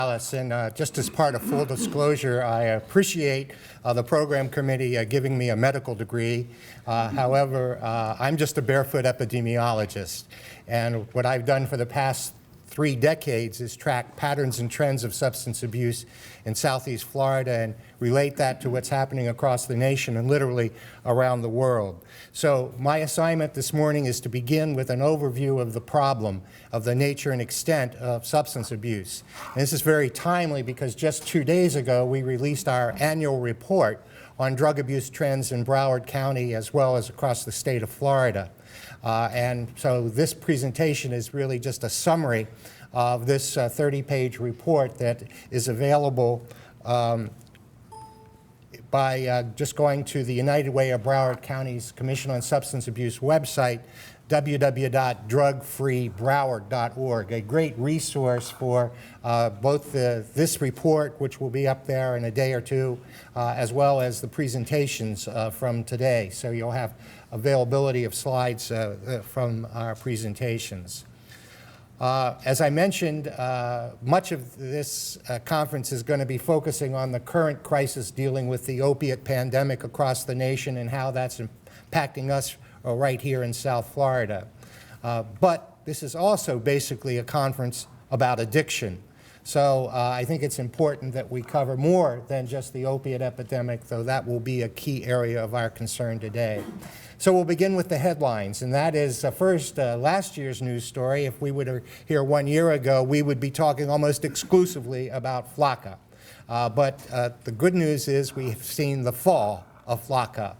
Alice, and just as part of full disclosure, I appreciate the program committee giving me a medical degree. However, I'm just a barefoot epidemiologist, and what I've done for the past 3 decades is track patterns and trends of substance abuse in Southeast Florida and relate that to what's happening across the nation and literally around the world. So my assignment this morning is to begin with an overview of the problem, of the nature and extent of substance abuse. And this is very timely because just 2 days ago we released our annual report on drug abuse trends in Broward County as well as across the state of Florida. And so this presentation is really just a summary of this 30-page report that is available by just going to the United Way of Broward County's Commission on Substance Abuse website, www.drugfreebroward.org, a great resource for both this report, which will be up there in a day or two, as well as the presentations from today. So you'll have availability of slides from our presentations. As I mentioned, much of this conference is going to be focusing on the current crisis dealing with the opiate pandemic across the nation and how that's impacting us right here in South Florida. But this is also basically a conference about addiction. So I think it's important that we cover more than just the opiate epidemic, though that will be a key area of our concern today. So we'll begin with the headlines, and that is first last year's news story. If we were here 1 year ago, we would be talking almost exclusively about Flakka. But the good news is we've seen the fall of Flakka.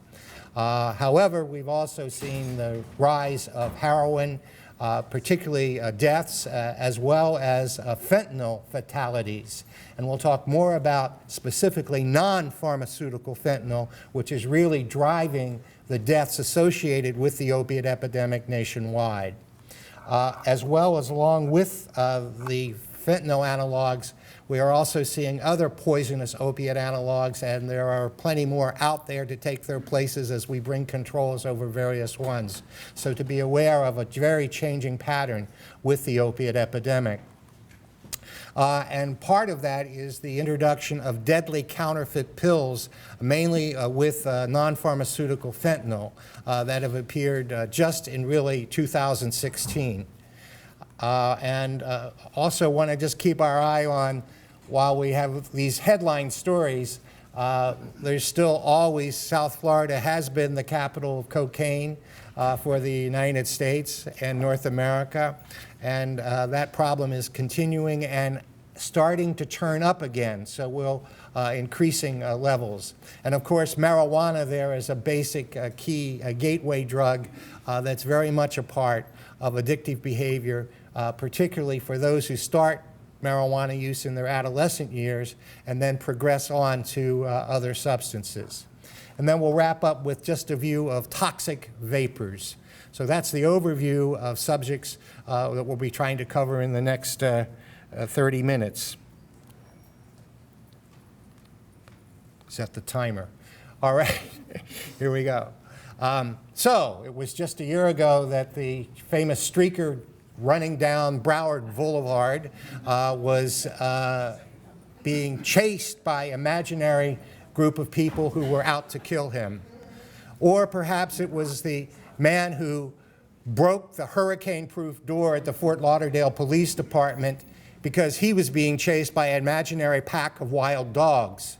However, we've also seen the rise of heroin, particularly deaths, as well as fentanyl fatalities. And we'll talk more about specifically non-pharmaceutical fentanyl, which is really driving the deaths associated with the opiate epidemic nationwide. As well as along with the fentanyl analogs, we are also seeing other poisonous opiate analogs, and there are plenty more out there to take their places as we bring controls over various ones. So to be aware of a very changing pattern with the opiate epidemic. And part of that is the introduction of deadly counterfeit pills, mainly with non-pharmaceutical fentanyl, that have appeared just in really 2016. And also want to just keep our eye on, while we have these headline stories, there's still always, South Florida has been the capital of cocaine for the United States and North America, and that problem is continuing and starting to turn up again, so we'll increasing levels. And of course, marijuana there is a basic key gateway drug that's very much a part of addictive behavior, particularly for those who start marijuana use in their adolescent years and then progress on to other substances. And then we'll wrap up with just a view of toxic vapors. So that's the overview of subjects that we'll be trying to cover in the next 30 minutes. Set the timer. All right, here we go. So it was just a year ago that the famous streaker running down Broward Boulevard was being chased by an imaginary group of people who were out to kill him. Or perhaps it was the man who broke the hurricane-proof door at the Fort Lauderdale Police Department because he was being chased by an imaginary pack of wild dogs.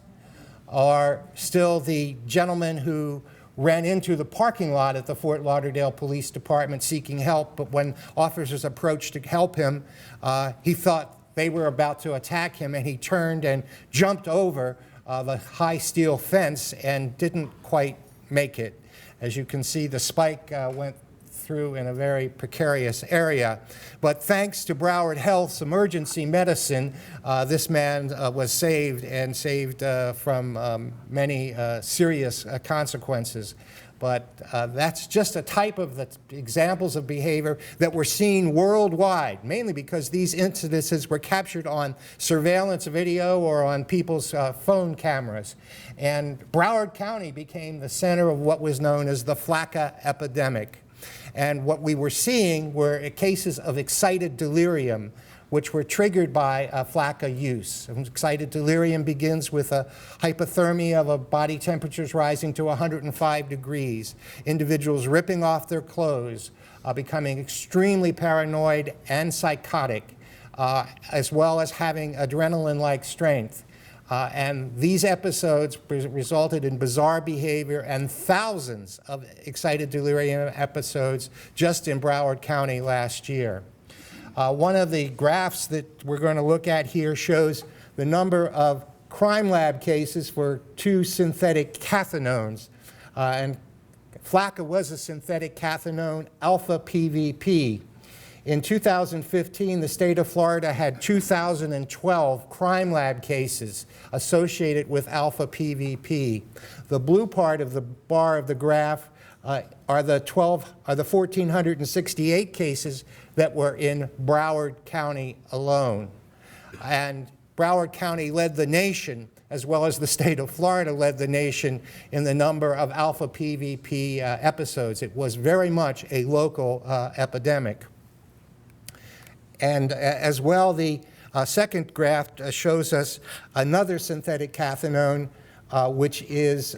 Or still the gentleman who ran into the parking lot at the Fort Lauderdale Police Department seeking help, but when officers approached to help him, he thought they were about to attack him, and he turned and jumped over the high steel fence and didn't quite make it. As you can see, the spike went through in a very precarious area. But thanks to Broward Health's emergency medicine, this man was saved, and saved from many serious consequences. But that's just a type of the examples of behavior that we're seeing worldwide, mainly because these incidences were captured on surveillance video or on people's phone cameras. And Broward County became the center of what was known as the Flakka epidemic. And what we were seeing were cases of excited delirium, which were triggered by FLACA use. Excited delirium begins with a hypothermia of body temperatures rising to 105 degrees, individuals ripping off their clothes, becoming extremely paranoid and psychotic, as well as having adrenaline-like strength. And these episodes resulted in bizarre behavior and thousands of excited delirium episodes just in Broward County last year. One of the graphs that we're going to look at here shows the number of crime lab cases for 2 synthetic cathinones. And FLACA was a synthetic cathinone, alpha PVP. In 2015, the state of Florida had 2,012 crime lab cases associated with alpha PVP. The blue part of the bar of the graph are the 1,468 cases that were in Broward County alone. And Broward County led the nation, as well as the state of Florida led the nation in the number of alpha PVP episodes. It was very much a local epidemic. And as well, the second graph shows us another synthetic cathinone, which is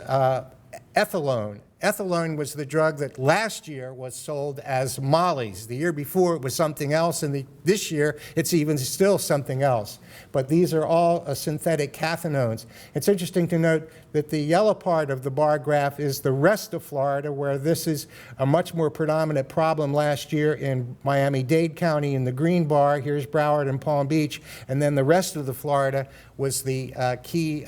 ethylone. Ethylone was the drug that last year was sold as Molly's. The year before it was something else, and this year it's even still something else. But these are all synthetic cathinones. It's interesting to note that the yellow part of the bar graph is the rest of Florida, where this is a much more predominant problem last year in Miami-Dade County in the green bar. Here's Broward and Palm Beach. And then the rest of the Florida was the key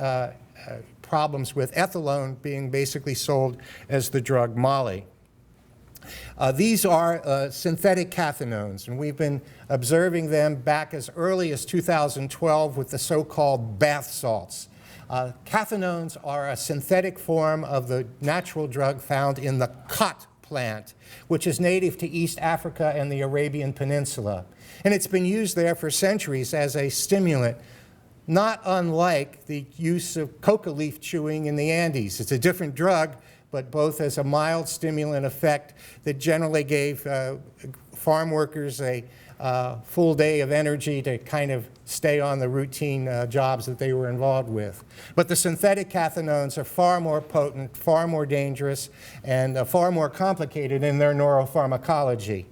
problems with ethylone being basically sold as the drug Molly. These are synthetic cathinones, and we've been observing them back as early as 2012 with the so-called bath salts. Cathinones are a synthetic form of the natural drug found in the khat plant, which is native to East Africa and the Arabian Peninsula. And it's been used there for centuries as a stimulant, not unlike the use of coca leaf chewing in the Andes. It's a different drug, but both has a mild stimulant effect that generally gave farm workers a full day of energy to kind of stay on the routine jobs that they were involved with. But the synthetic cathinones are far more potent, far more dangerous, and far more complicated in their neuropharmacology.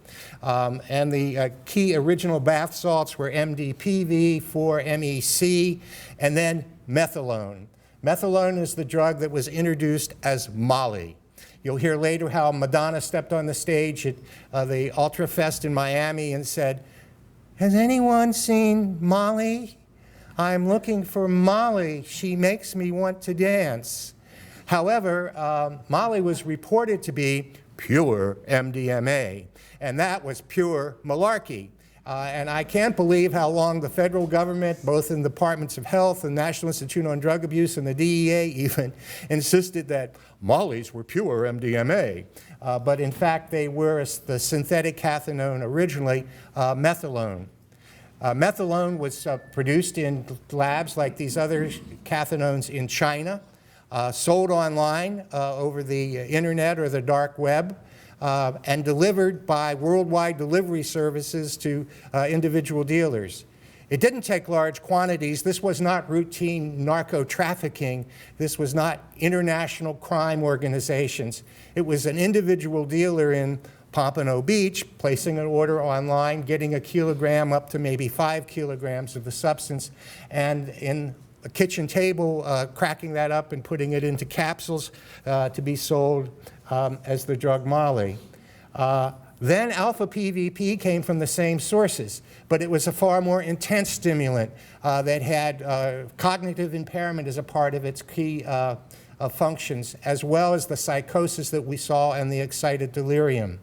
And the key original bath salts were MDPV, 4-MEC, and then methylone. Methylone is the drug that was introduced as Molly. You'll hear later how Madonna stepped on the stage at the Ultra Fest in Miami and said, "Has anyone seen Molly? I'm looking for Molly. She makes me want to dance." However, Molly was reported to be pure MDMA, and that was pure malarkey. And I can't believe how long the federal government, both in the Departments of Health, the National Institute on Drug Abuse, and the DEA even, insisted that Molly's were pure MDMA. But in fact, they were the synthetic cathinone originally, methylone. Methylone was produced in labs like these other cathinones in China, sold online over the internet or the dark web, and delivered by worldwide delivery services to individual dealers. It didn't take large quantities. This was not routine narco-trafficking. This was not international crime organizations. It was an individual dealer in Pompano Beach placing an order online, getting a kilogram up to maybe 5 kilograms of the substance, and in a kitchen table, cracking that up and putting it into capsules to be sold as the drug Molly. Then alpha PVP came from the same sources, but it was a far more intense stimulant that had cognitive impairment as a part of its key functions, as well as the psychosis that we saw and the excited delirium.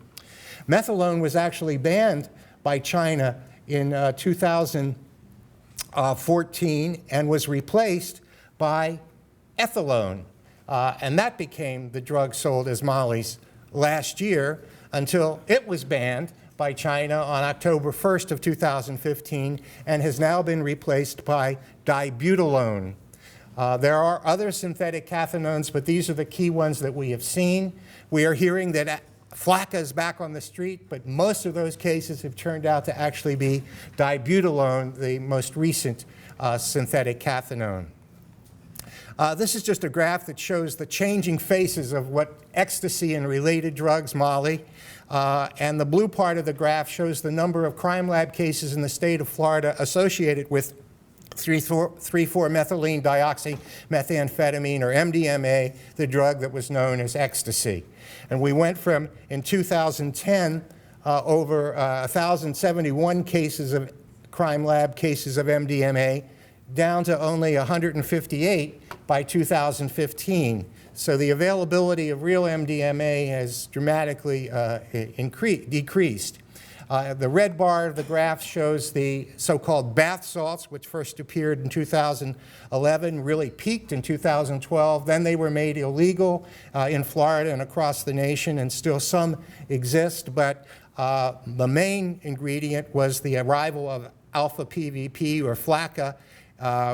Methylone was actually banned by China in 2014 and was replaced by ethylone. And that became the drug sold as Molly's last year until it was banned by China on October 1st of 2015 and has now been replaced by dibutylone. There are other synthetic cathinones, but these are the key ones that we have seen. We are hearing that Flakka is back on the street, but most of those cases have turned out to actually be dibutylone, the most recent synthetic cathinone. This is just a graph that shows the changing faces of what ecstasy and related drugs, Molly, and the blue part of the graph shows the number of crime lab cases in the state of Florida associated with 3,4-methylene dioxymethamphetamine, or MDMA, the drug that was known as ecstasy. And we went from, in 2010, over 1,071 cases of crime lab cases of MDMA, down to only 158 by 2015. So the availability of real MDMA has dramatically decreased. The red bar of the graph shows the so-called bath salts, which first appeared in 2011, really peaked in 2012. Then they were made illegal in Florida and across the nation, and still some exist. But the main ingredient was the arrival of alpha PVP, or Flakka,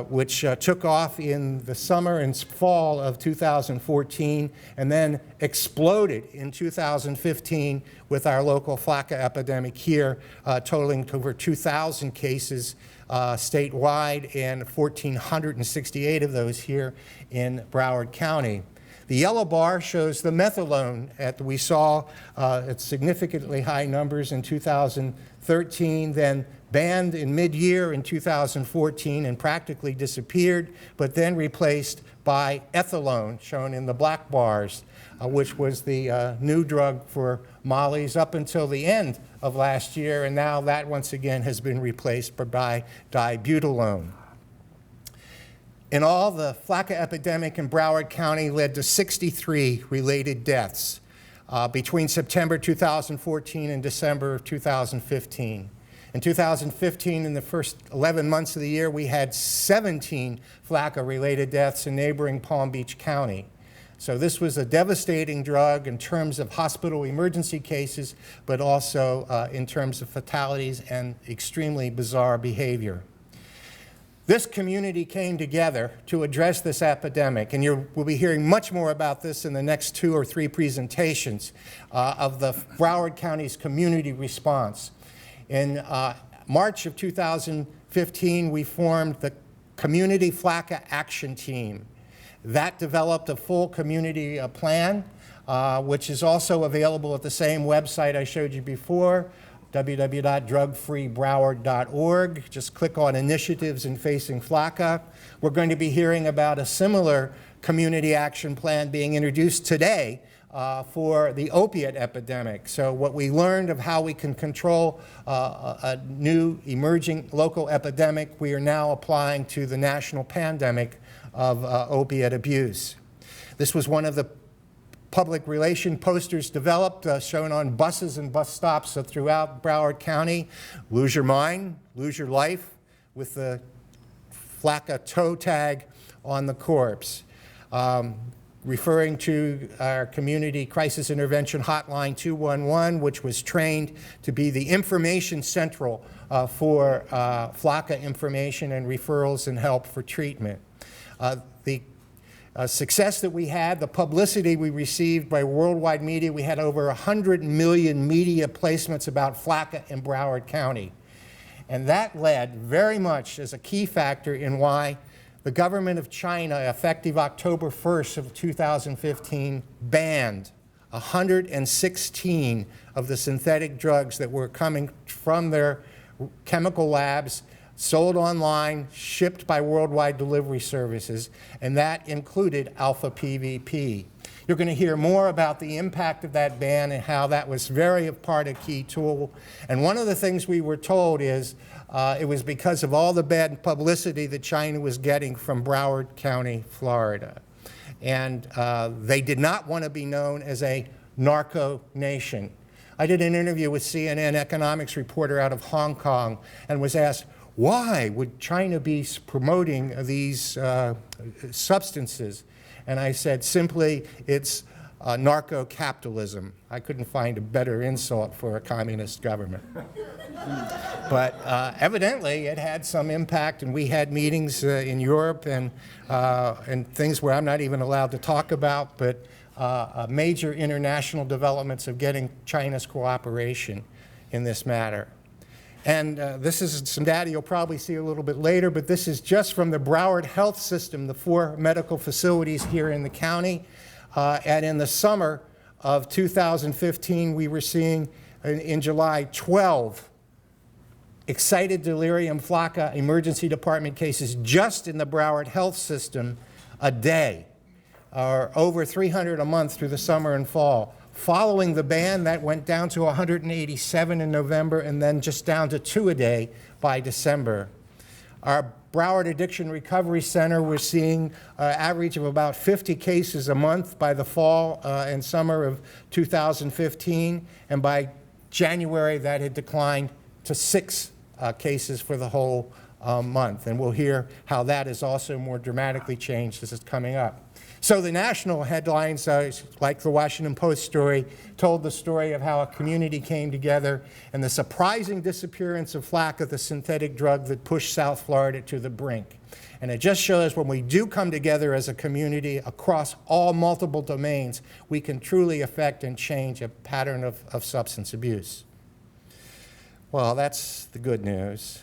which took off in the summer and fall of 2014, and then exploded in 2015 with our local Flakka epidemic here, totaling to over 2,000 cases statewide, and 1,468 of those here in Broward County. The yellow bar shows the methadone that we saw at significantly high numbers in 2013, then banned in mid-year in 2014 and practically disappeared, but then replaced by ethylone, shown in the black bars, which was the new drug for mollies up until the end of last year, and now that once again has been replaced by dibutylone. In all, the Flakka epidemic in Broward County led to 63 related deaths between September 2014 and December of 2015. In 2015, in the first 11 months of the year, we had 17 Flakka-related deaths in neighboring Palm Beach County. So this was a devastating drug in terms of hospital emergency cases, but also in terms of fatalities and extremely bizarre behavior. This community came together to address this epidemic, and we'll be hearing much more about this in the next 2 or 3 presentations of the Broward County's community response. In March of 2015, we formed the Community Flakka Action Team. That developed a full community plan, which is also available at the same website I showed you before, www.drugfreebroward.org. Just click on Initiatives in Facing Flakka. We're going to be hearing about a similar community action plan being introduced today for the opiate epidemic. So what we learned of how we can control a new emerging local epidemic, we are now applying to the national pandemic of opiate abuse. This was one of the public relation posters developed, shown on buses and bus stops throughout Broward County. Lose your mind, lose your life, with the Flakka toe tag on the corpse. Referring to our community crisis intervention hotline 211, which was trained to be the information central for Flakka information and referrals and help for treatment. The success that we had, the publicity we received by worldwide media, we had over 100 million media placements about Flakka in Broward County. And that led very much as a key factor in why the government of China, effective October 1st of 2015, banned 116 of the synthetic drugs that were coming from their chemical labs, sold online, shipped by worldwide delivery services, and that included alpha PVP. You're going to hear more about the impact of that ban and how that was very part of a key tool. And one of the things we were told is it was because of all the bad publicity that China was getting from Broward County, Florida. And they did not want to be known as a narco nation. I did an interview with CNN economics reporter out of Hong Kong and was asked, why would China be promoting these substances? And I said, simply, it's narco-capitalism. I couldn't find a better insult for a communist government. But evidently, it had some impact, and we had meetings in Europe and things where I'm not even allowed to talk about, but major international developments of getting China's cooperation in this matter. And this is some data you'll probably see a little bit later, but this is just from the Broward Health System, the 4 medical facilities here in the county. And in the summer of 2015, we were seeing, in July, 12 excited delirium flacca emergency department cases just in the Broward Health System a day, or over 300 a month through the summer and fall. Following the ban, that went down to 187 in November and then just down to 2 a day by December. Our Broward Addiction Recovery Center was seeing an average of about 50 cases a month by the fall and summer of 2015, and by January that had declined to 6 cases for the whole month. And we'll hear how that has also more dramatically changed as it's coming up. So the national headlines, like the Washington Post story, told the story of how a community came together and the surprising disappearance of flacca, the synthetic drug that pushed South Florida to the brink. And it just shows when we do come together as a community across all multiple domains, we can truly affect and change a pattern of substance abuse. Well, that's the good news.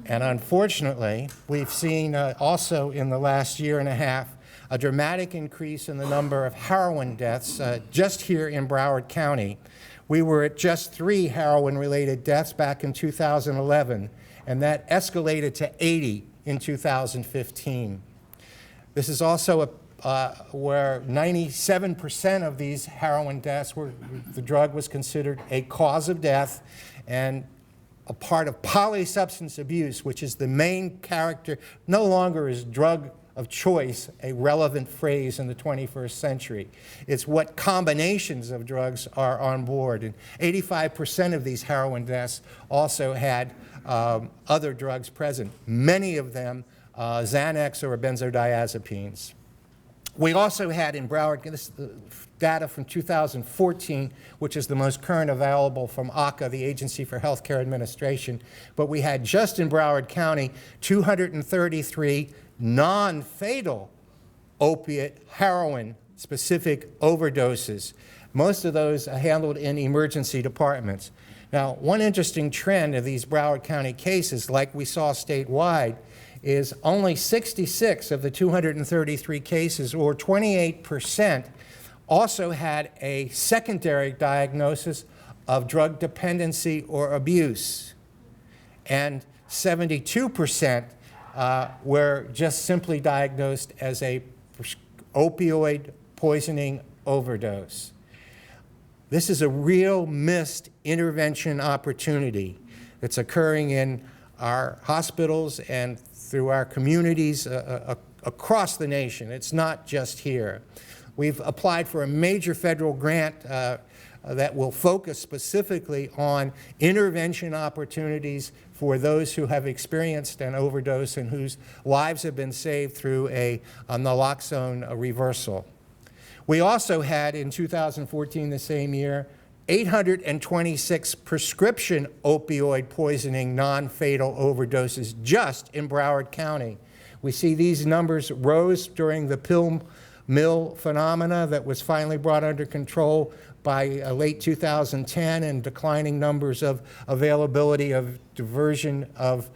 And unfortunately, we've seen also in the last year and a half a dramatic increase in the number of heroin deaths just here in Broward County. We were at just 3 heroin-related deaths back in 2011, and that escalated to 80 in 2015. This is also where 97% of these heroin deaths the drug was considered a cause of death and a part of polysubstance abuse, which is the main character, no longer is drug of choice a relevant phrase in the 21st century. It's what combinations of drugs are on board. And 85% of these heroin deaths also had other drugs present, many of them Xanax or benzodiazepines. We also had in Broward, this data from 2014, which is the most current available from ACA, the Agency for Healthcare Administration, but we had just in Broward County 233 non-fatal opiate heroin specific overdoses. Most of those are handled in emergency departments. Now, one interesting trend of these Broward County cases, like we saw statewide, is only 66 of the 233 cases, or 28%, also had a secondary diagnosis of drug dependency or abuse. And 72% were just simply diagnosed as a opioid poisoning overdose. This is a real missed intervention opportunity that's occurring in our hospitals and through our communities across the nation. It's not just here. We've applied for a major federal grant that will focus specifically on intervention opportunities for those who have experienced an overdose and whose lives have been saved through a naloxone reversal. We also had in 2014, the same year, 826 prescription opioid poisoning non-fatal overdoses just in Broward County. We see these numbers rose during the pill mill phenomena that was finally brought under control by late 2010, and declining numbers of availability of diversion of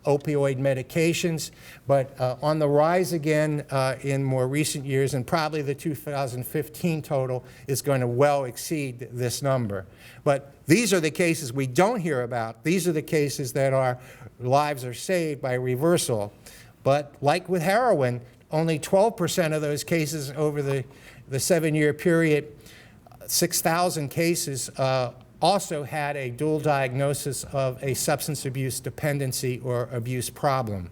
opioid medications, but on the rise again in more recent years, and probably the 2015 total is going to well exceed this number. But these are the cases we don't hear about. These are the cases that our lives are saved by reversal. But like with heroin, only 12% of those cases over the 7-year period, 6,000 cases, also had a dual diagnosis of a substance abuse dependency or abuse problem.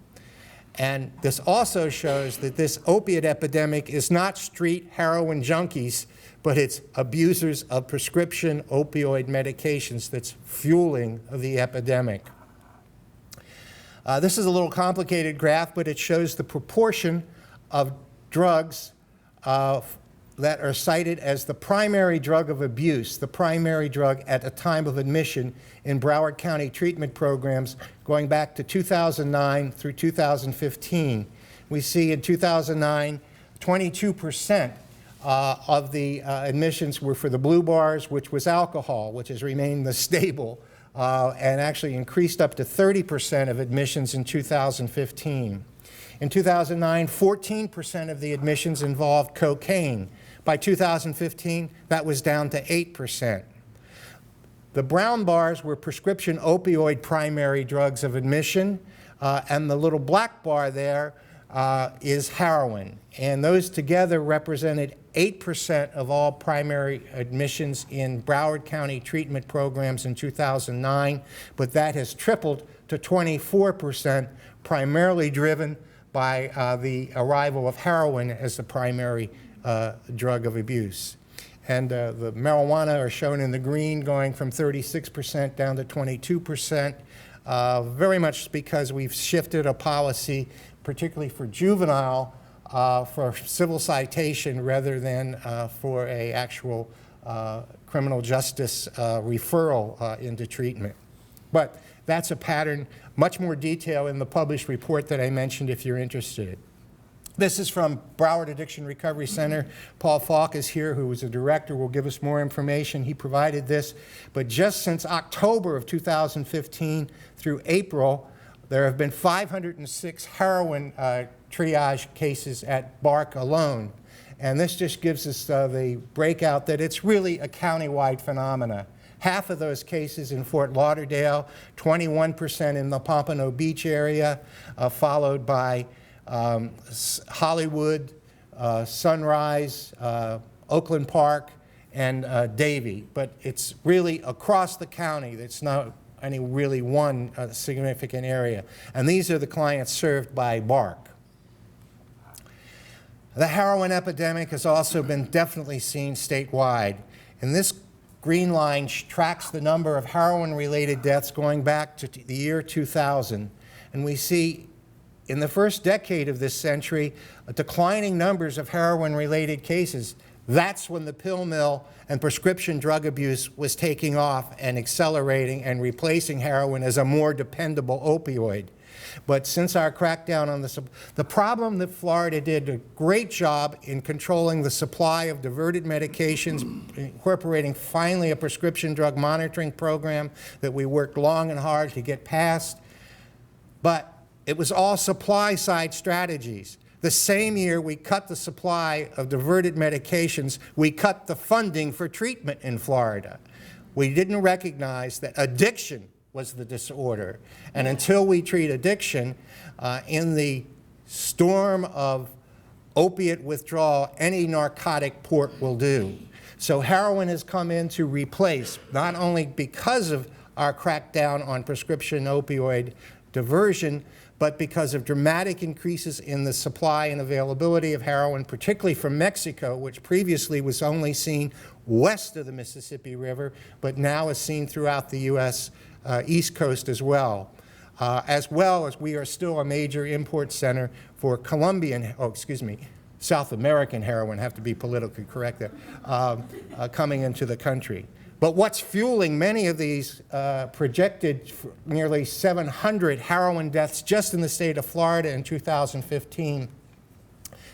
And this also shows that this opiate epidemic is not street heroin junkies, but it's abusers of prescription opioid medications that's fueling the epidemic. This is a little complicated graph, but it shows the proportion of drugs that are cited as the primary drug of abuse, the primary drug at the time of admission in Broward County treatment programs going back to 2009 through 2015. We see in 2009, 22% of the admissions were for the blue bars, which was alcohol, which has remained the stable, and actually increased up to 30% of admissions in 2015. In 2009, 14% of the admissions involved cocaine. By 2015, that was down to 8%. The brown bars were prescription opioid primary drugs of admission, and the little black bar there is heroin. And those together represented 8% of all primary admissions in Broward County treatment programs in 2009, but that has tripled to 24%, primarily driven by the arrival of heroin as the primary drug of abuse. And the marijuana are shown in the green, going from 36% down to 22%, very much because we've shifted a policy, particularly for juvenile, for civil citation rather than for an actual criminal justice referral into treatment. But that's a pattern, much more detail in the published report that I mentioned if you're interested. This is from Broward Addiction Recovery Center. Paul Falk is here, who is the director, will give us more information. He provided this. But just since October of 2015 through April, there have been 506 heroin triage cases at BARC alone. And this just gives us the breakout that it's really a countywide phenomena. Half of those cases in Fort Lauderdale, 21% in the Pompano Beach area, followed by Hollywood, Sunrise, Oakland Park, and Davie. But it's really across the county. It's not any really one significant area. And these are the clients served by BARC. The heroin epidemic has also been definitely seen statewide. And this green line tracks the number of heroin-related deaths going back to the year 2000. And we see in the first decade of this century, declining numbers of heroin-related cases. That's when the pill mill and prescription drug abuse was taking off and accelerating and replacing heroin as a more dependable opioid. But since our crackdown on the problem that Florida did a great job in controlling the supply of diverted medications, incorporating finally a prescription drug monitoring program that we worked long and hard to get passed. But it was all supply-side strategies. The same year we cut the supply of diverted medications, we cut the funding for treatment in Florida. We didn't recognize that addiction was the disorder. And until we treat addiction, in the storm of opiate withdrawal, any narcotic port will do. So heroin has come in to replace, not only because of our crackdown on prescription opioid diversion, but because of dramatic increases in the supply and availability of heroin, particularly from Mexico, which previously was only seen west of the Mississippi River, but now is seen throughout the U.S. East Coast as well as we are still a major import center for South American heroin, have to be politically correct there, coming into the country. But what's fueling many of these projected nearly 700 heroin deaths just in the state of Florida in 2015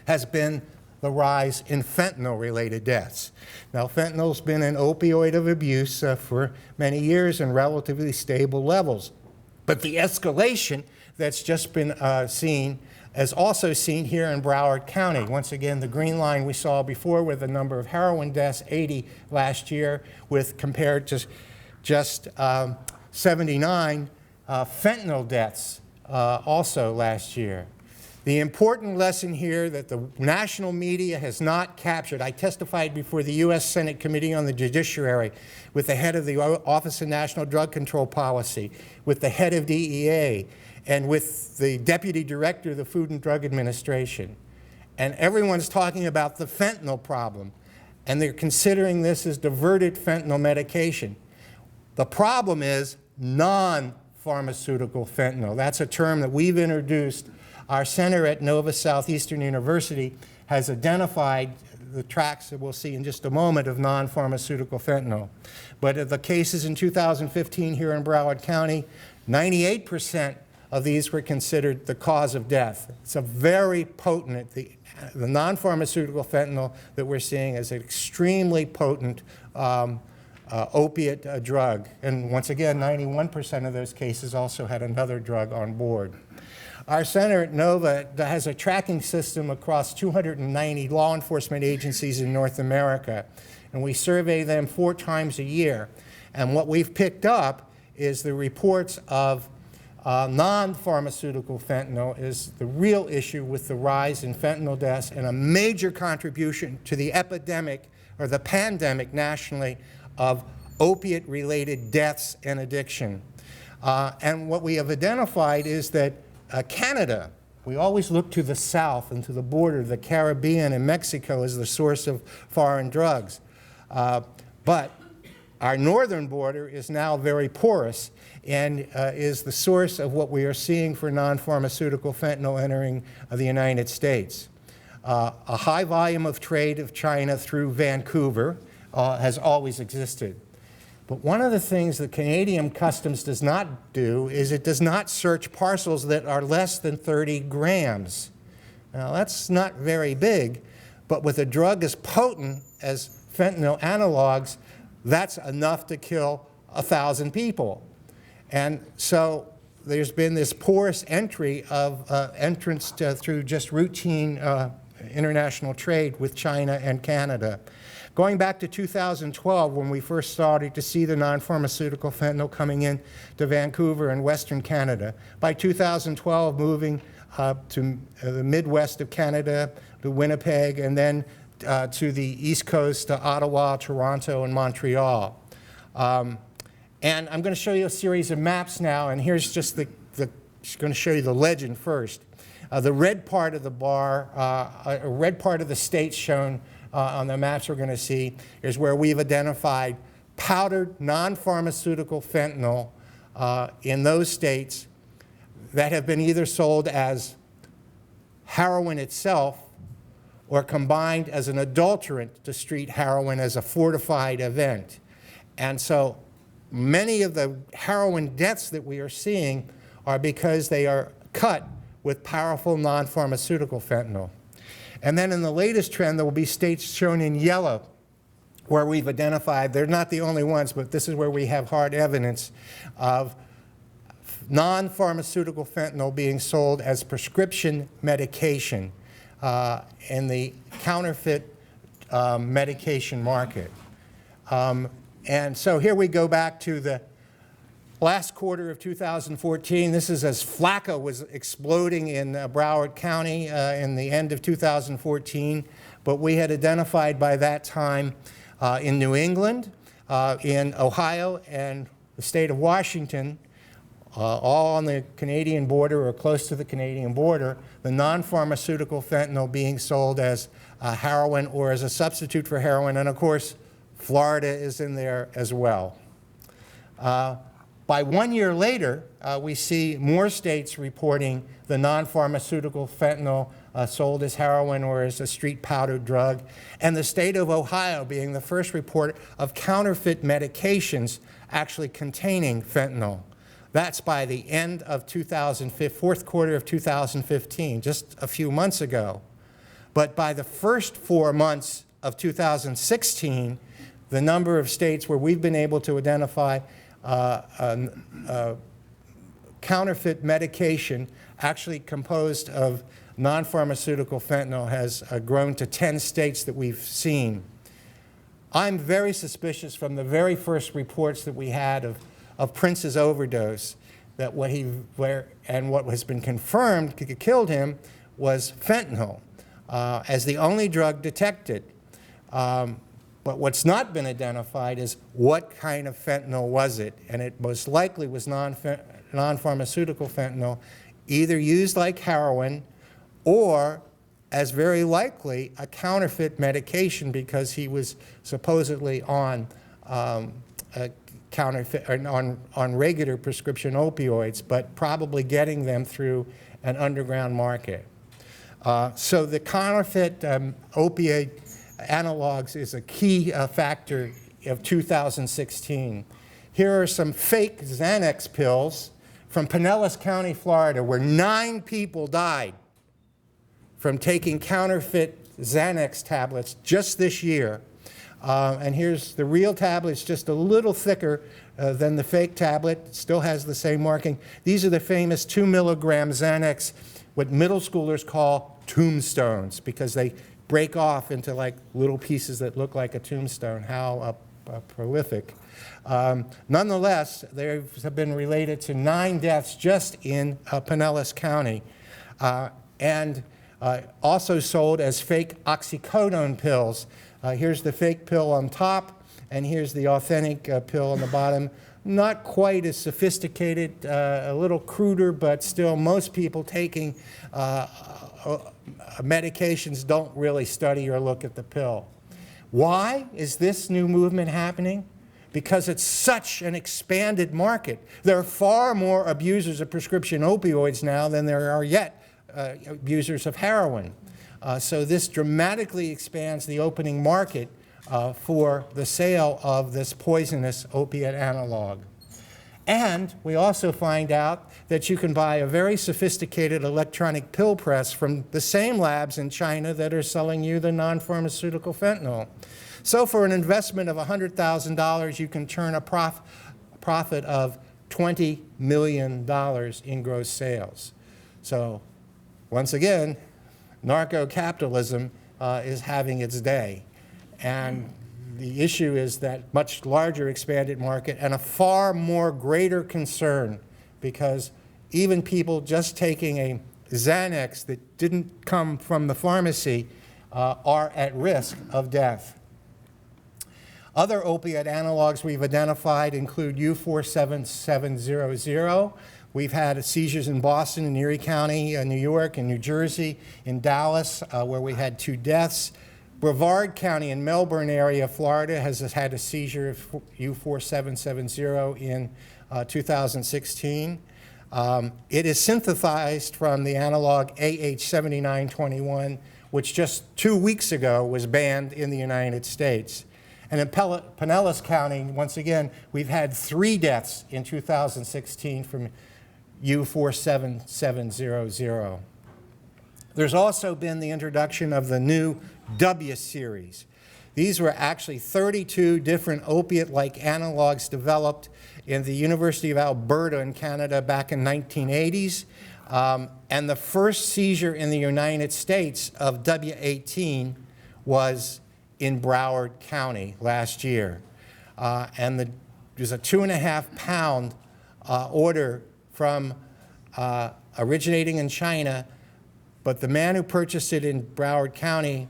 has been the rise in fentanyl-related deaths. Now, fentanyl's been an opioid of abuse for many years in relatively stable levels. But the escalation that's just been seen is also seen here in Broward County. Once again, the green line we saw before with the number of heroin deaths, 80 last year, with compared to just 79 fentanyl deaths also last year. The important lesson here that the national media has not captured, I testified before the U.S. Senate Committee on the Judiciary with the head of the Office of National Drug Control Policy, with the head of DEA, and with the Deputy Director of the Food and Drug Administration. And everyone's talking about the fentanyl problem, and they're considering this as diverted fentanyl medication. The problem is non-pharmaceutical fentanyl. That's a term that we've introduced. Our center at Nova Southeastern University has identified the tracks that we'll see in just a moment of non-pharmaceutical fentanyl. But of the cases in 2015 here in Broward County, 98% of these were considered the cause of death. It's a very potent, the non-pharmaceutical fentanyl that we're seeing is an extremely potent opiate drug. And once again, 91% of those cases also had another drug on board. Our center at NOVA has a tracking system across 290 law enforcement agencies in North America, and we survey them 4 times a year. And what we've picked up is the reports of non-pharmaceutical fentanyl is the real issue with the rise in fentanyl deaths and a major contribution to the epidemic or the pandemic nationally of opiate-related deaths and addiction. And what we have identified is that Canada, we always look to the south and to the border, the Caribbean and Mexico as the source of foreign drugs. But our northern border is now very porous and is the source of what we are seeing for non-pharmaceutical fentanyl entering the United States. A high volume of trade of China through Vancouver has always existed. But one of the things that Canadian Customs does not do is it does not search parcels that are less than 30 grams. Now, that's not very big, but with a drug as potent as fentanyl analogs, that's enough to kill 1,000 people. And so there's been this porous entry of entrance through just routine international trade with China and Canada. Going back to 2012, when we first started to see the non-pharmaceutical fentanyl coming in to Vancouver and Western Canada, by 2012 moving to the Midwest of Canada, to Winnipeg, and then to the East Coast, to Ottawa, Toronto, and Montreal. And I'm going to show you a series of maps now, and here's just going to show you the legend first. The red part of the bar, red part of the states shown on the maps we're going to see is where we've identified powdered non-pharmaceutical fentanyl in those states that have been either sold as heroin itself or combined as an adulterant to street heroin as a fortified event. And so many of the heroin deaths that we are seeing are because they are cut with powerful non-pharmaceutical fentanyl. And then in the latest trend, there will be states shown in yellow where we've identified, they're not the only ones, but this is where we have hard evidence of non-pharmaceutical fentanyl being sold as prescription medication in the counterfeit medication market. And so here we go back to the last quarter of 2014. This is as Flacco was exploding in Broward County in the end of 2014. But we had identified by that time in New England, in Ohio, and the state of Washington, all on the Canadian border or close to the Canadian border, the non-pharmaceutical fentanyl being sold as heroin or as a substitute for heroin. And of course, Florida is in there as well. By 1 year later, we see more states reporting the non-pharmaceutical fentanyl sold as heroin or as a street powdered drug, and the state of Ohio being the first report of counterfeit medications actually containing fentanyl. That's by the end of fourth quarter of 2015, just a few months ago. But by the first 4 months of 2016, the number of states where we've been able to identify counterfeit medication actually composed of non-pharmaceutical fentanyl has grown to 10 states that we've seen. I'm very suspicious from the very first reports that we had of Prince's overdose that what has been confirmed killed him was fentanyl as the only drug detected. But what's not been identified is what kind of fentanyl was it, and it most likely was non-pharmaceutical fentanyl, either used like heroin or, as very likely, a counterfeit medication because he was supposedly on on regular prescription opioids, but probably getting them through an underground market. So the counterfeit opioid analogs is a key factor of 2016. Here are some fake Xanax pills from Pinellas County, Florida, where 9 people died from taking counterfeit Xanax tablets just this year. And here's the real tablet. It's just a little thicker than the fake tablet. It still has the same marking. These are the famous 2 milligram Xanax, what middle schoolers call tombstones, because they break off into like little pieces that look like a tombstone. How prolific. Nonetheless, they have been related to 9 deaths just in Pinellas County, and also sold as fake oxycodone pills. Here's the fake pill on top, and here's the authentic pill on the bottom. Not quite as sophisticated, a little cruder, but still most people taking medications don't really study or look at the pill. Why is this new movement happening? Because it's such an expanded market. There are far more abusers of prescription opioids now than there are yet abusers of heroin. So this dramatically expands the opening market for the sale of this poisonous opiate analog. And we also find out that you can buy a very sophisticated electronic pill press from the same labs in China that are selling you the non-pharmaceutical fentanyl. So for an investment of $100,000, you can turn a profit of $20 million in gross sales. So once again, narco-capitalism is having its day. And the issue is that much larger expanded market and a far more greater concern, because even people just taking a Xanax that didn't come from the pharmacy are at risk of death. Other opiate analogs we've identified include U-47700. We've had seizures in Boston, in Erie County, New York, and New Jersey, in Dallas, where we had 2 deaths. Brevard County in Melbourne area, Florida, has had a seizure of U-4770 in 2016. It is synthesized from the analog AH-7921, which just 2 weeks ago was banned in the United States. And in Pinellas County, once again, we've had 3 deaths in 2016 from U-47700. There's also been the introduction of the new W series. These were actually 32 different opiate-like analogs developed in the University of Alberta in Canada back in 1980s. And the first seizure in the United States of W18 was in Broward County last year. And there's a 2.5-pound order from originating in China, but the man who purchased it in Broward County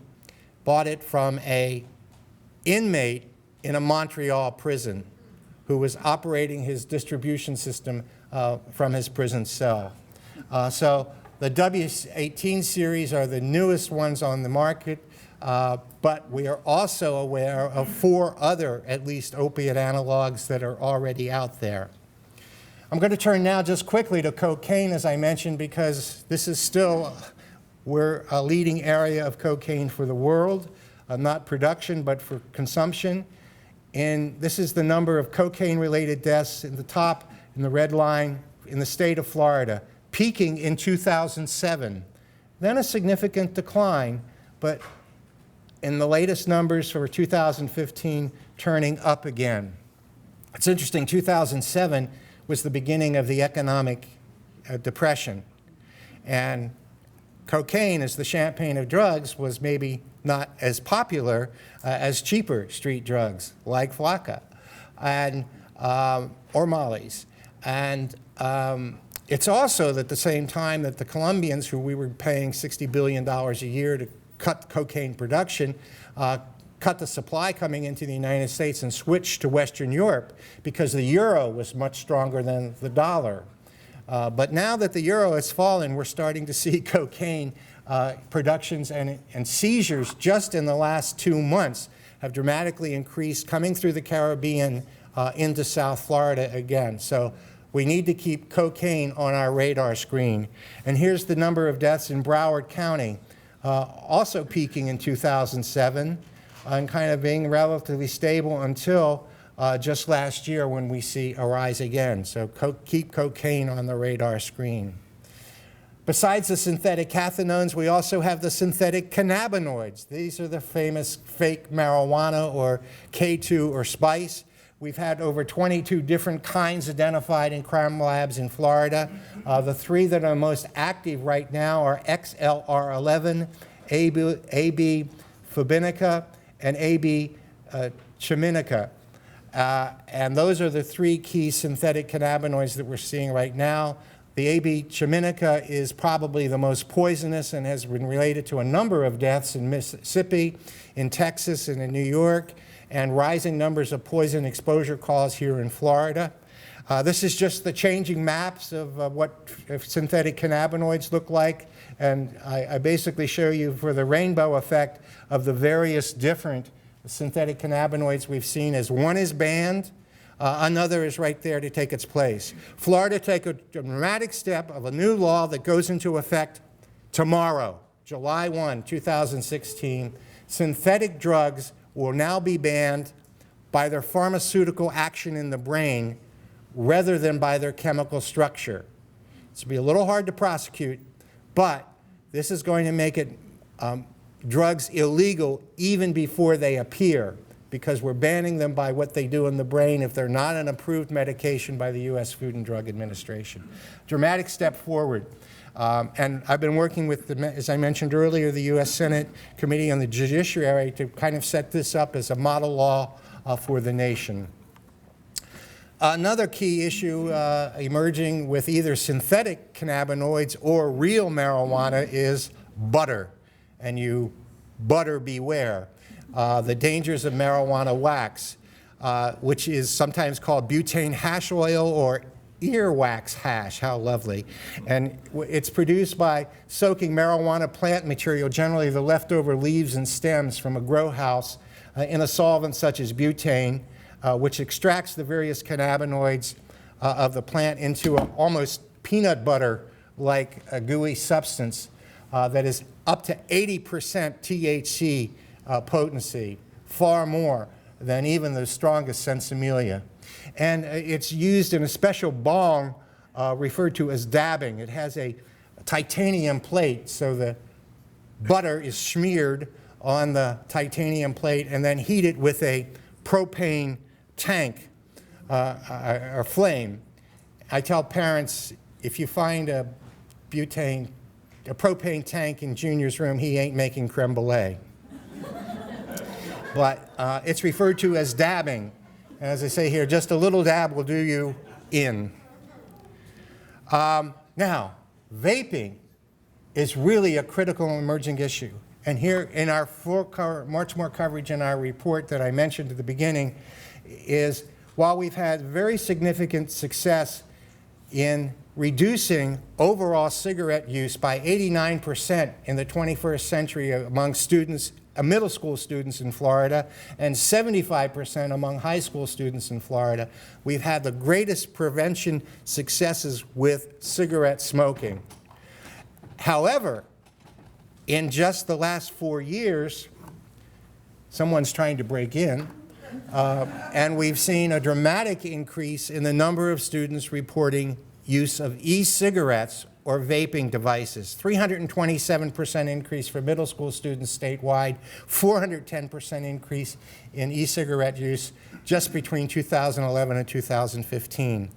bought it from an inmate in a Montreal prison who was operating his distribution system from his prison cell. So the W18 series are the newest ones on the market, but we are also aware of 4 other, at least, opiate analogs that are already out there. I'm going to turn now just quickly to cocaine, as I mentioned, because this is still, we're a leading area of cocaine for the world, not production, but for consumption. And this is the number of cocaine-related deaths in the top, in the red line, in the state of Florida, peaking in 2007. Then a significant decline, but in the latest numbers for 2015, turning up again. It's interesting, 2007 was the beginning of the economic depression. And cocaine, as the champagne of drugs, was maybe not as popular as cheaper street drugs like Flocka and, or Molly's. And it's also at the same time that the Colombians, who we were paying $60 billion a year to cut cocaine production, cut the supply coming into the United States and switched to Western Europe because the euro was much stronger than the dollar. But now that the euro has fallen, we're starting to see cocaine productions and seizures just in the last 2 months have dramatically increased, coming through the Caribbean into South Florida again. So we need to keep cocaine on our radar screen. And here's the number of deaths in Broward County, also peaking in 2007 and kind of being relatively stable until just last year when we see a rise again. So keep cocaine on the radar screen. Besides the synthetic cathinones, we also have the synthetic cannabinoids. These are the famous fake marijuana or K2 or spice. We've had over 22 different kinds identified in crime labs in Florida. The three that are most active right now are XLR11, AB fabinica, and AB chiminica. And those are the three key synthetic cannabinoids that we're seeing right now. The AB chiminica is probably the most poisonous and has been related to a number of deaths in Mississippi, in Texas, and in New York, and rising numbers of poison exposure calls here in Florida. This is just the changing maps of what synthetic cannabinoids look like, and I basically show you for the rainbow effect of the various different synthetic cannabinoids we've seen as one is banned, another is right there to take its place. Florida took a dramatic step of a new law that goes into effect tomorrow, July 1, 2016. Synthetic drugs will now be banned by their pharmaceutical action in the brain rather than by their chemical structure. It's going to be a little hard to prosecute, but this is going to make it drugs illegal even before they appear, because we're banning them by what they do in the brain if they're not an approved medication by the U.S. Food and Drug Administration. Dramatic step forward. And I've been working with, as I mentioned earlier, the U.S. Senate Committee on the Judiciary to kind of set this up as a model law for the nation. Another key issue emerging with either synthetic cannabinoids or real marijuana is butter. And you butter beware. The dangers of marijuana wax, which is sometimes called butane hash oil or earwax hash. How lovely. And it's produced by soaking marijuana plant material, generally the leftover leaves and stems from a grow house, in a solvent such as butane, which extracts the various cannabinoids of the plant into an almost peanut butter-like a gooey substance that is up to 80% THC potency, far more than even the strongest sinsemilla. And it's used in a special bong referred to as dabbing. It has a titanium plate, so the butter is smeared on the titanium plate and then heated with a propane tank or flame. I tell parents, if you find a propane tank in Junior's room, he ain't making creme brulee. But it's referred to as dabbing. And as I say here, just a little dab will do you in. Now, vaping is really a critical emerging issue. And here in our much more coverage in our report that I mentioned at the beginning is, while we've had very significant success in reducing overall cigarette use by 89% in the 21st century among students, middle school students in Florida, and 75% among high school students in Florida, we've had the greatest prevention successes with cigarette smoking. However, in just the last 4 years, someone's trying to break in, and we've seen a dramatic increase in the number of students reporting use of e-cigarettes or vaping devices. 327% increase for middle school students statewide, 410% increase in e-cigarette use just between 2011 and 2015.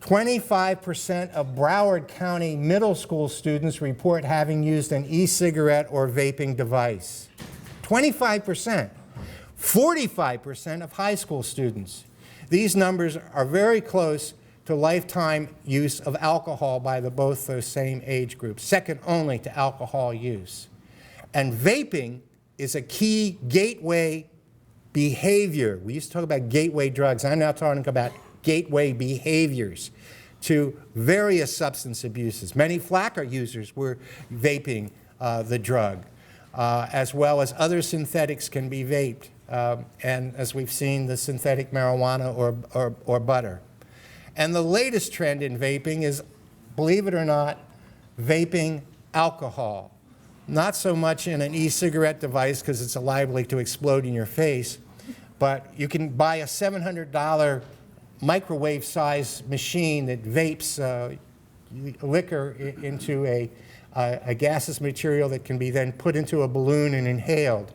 25% of Broward County middle school students report having used an e-cigarette or vaping device. 25%. 45% of high school students. These numbers are very close to lifetime use of alcohol by both those same age groups, second only to alcohol use. And vaping is a key gateway behavior. We used to talk about gateway drugs. I'm now talking about gateway behaviors to various substance abuses. Many flakka users were vaping the drug, as well as other synthetics can be vaped, and as we've seen, the synthetic marijuana or butter. And the latest trend in vaping is, believe it or not, vaping alcohol. Not so much in an e-cigarette device because it's liable to explode in your face, but you can buy a $700 microwave-sized machine that vapes liquor into a gaseous material that can be then put into a balloon and inhaled.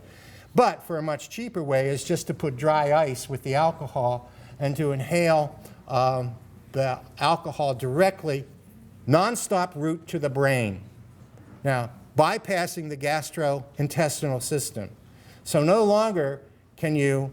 But for a much cheaper way is just to put dry ice with the alcohol and to inhale the alcohol directly, non-stop route to the brain. Now, bypassing the gastrointestinal system. So no longer can you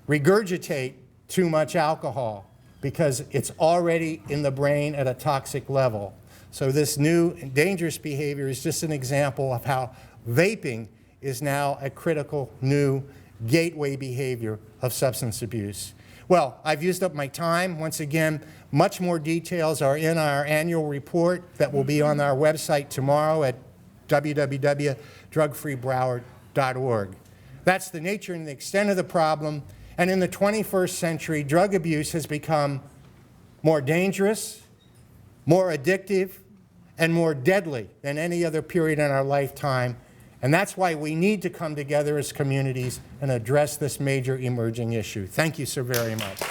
regurgitate too much alcohol because it's already in the brain at a toxic level. So this new and dangerous behavior is just an example of how vaping is now a critical new gateway behavior of substance abuse. Well, I've used up my time. Once again, much more details are in our annual report that will be on our website tomorrow at www.drugfreebroward.org. That's the nature and the extent of the problem. And in the 21st century, drug abuse has become more dangerous, more addictive, and more deadly than any other period in our lifetime. And that's why we need to come together as communities and address this major emerging issue. Thank you so very much.